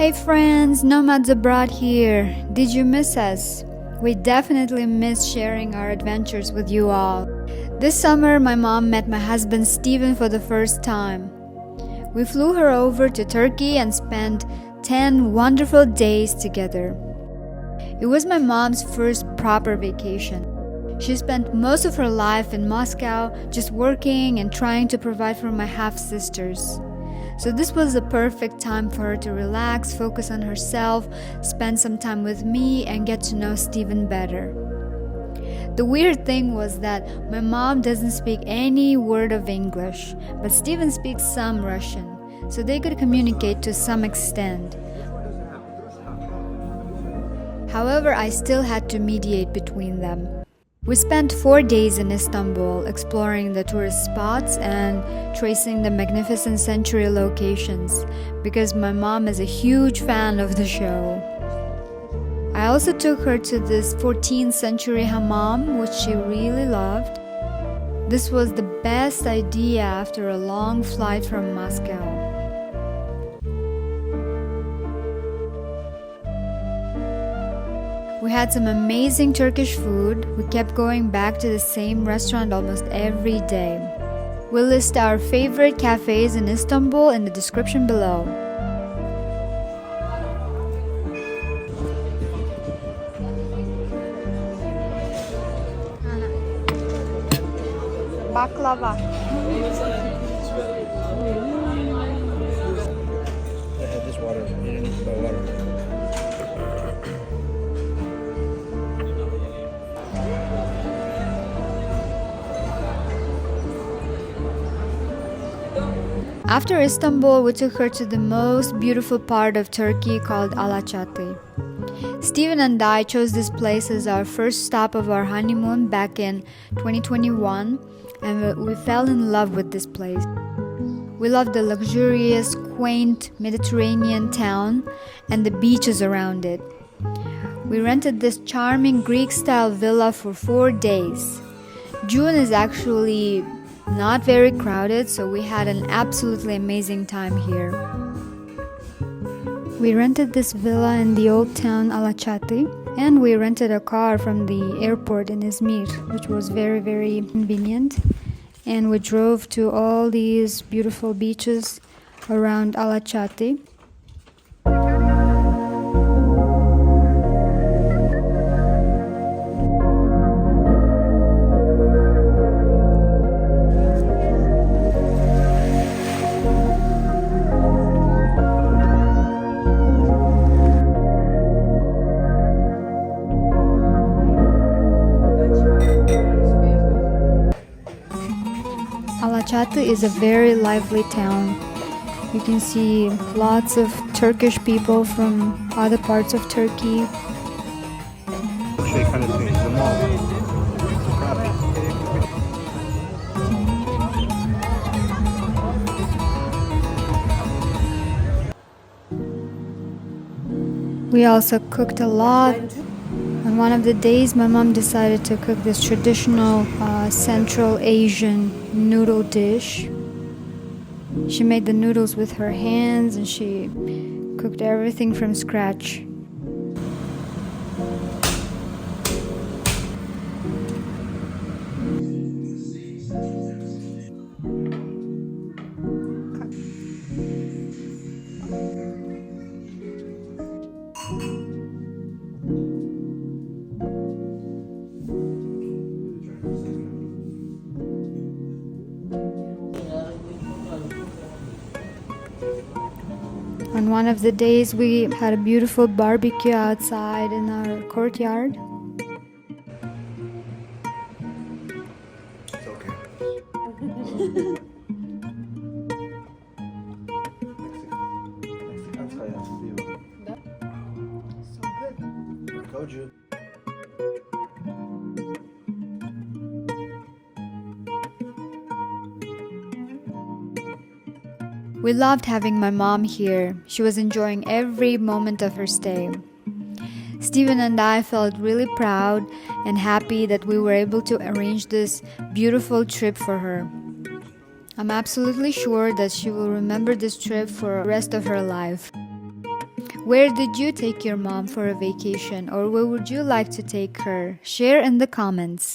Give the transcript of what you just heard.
Hey friends, Nomads Abroad here. Did you miss us? We definitely miss sharing our adventures with you all. This summer, my mom met my husband Steven for the first time. We flew her over to Turkey and spent 10 wonderful days together. It was my mom's first proper vacation. She spent most of her life in Moscow just working and trying to provide for my half-sisters. So this was the perfect time for her to relax, focus on herself, spend some time with me, and get to know Steven better. The weird thing was that my mom doesn't speak any word of English, but Steven speaks some Russian, so they could communicate to some extent. However, I still had to mediate between them. We spent 4 days in Istanbul exploring the tourist spots and tracing the magnificent century locations because my mom is a huge fan of the show. I also took her to this 14th century hammam, which she really loved. This was the best idea after a long flight from Moscow. We had some amazing Turkish food. We kept going back to the same restaurant almost every day. We'll list our favorite cafes in Istanbul in the description below. Baklava. They had this water. You didn't put water. After Istanbul, we took her to the most beautiful part of Turkey called Alaçatı. Steven and I chose this place as our first stop of our honeymoon back in 2021, and we fell in love with this place. We loved the luxurious, quaint Mediterranean town and the beaches around it. We rented this charming Greek-style villa for 4 days. June is actually not very crowded, so we had an absolutely amazing time here. We rented this villa in the old town Alaçatı, and we rented a car from the airport in Izmir, which was very convenient. And we drove to all these beautiful beaches around Alaçatı. Alaçatı is a very lively town. You can see lots of Turkish people from other parts of Turkey. Şey kind of thing. The mall. We also cooked a lot. On one of the days, my mom decided to cook this traditional Central Asian noodle dish. She made the noodles with her hands and she cooked everything from scratch. On one of the days, we had a beautiful barbecue outside in our courtyard. It's okay. So good. Told you. We loved having my mom here. She was enjoying every moment of her stay. Steven and I felt really proud and happy that we were able to arrange this beautiful trip for her. I'm absolutely sure that she will remember this trip for the rest of her life. Where did you take your mom for a vacation, or where would you like to take her? Share in the comments.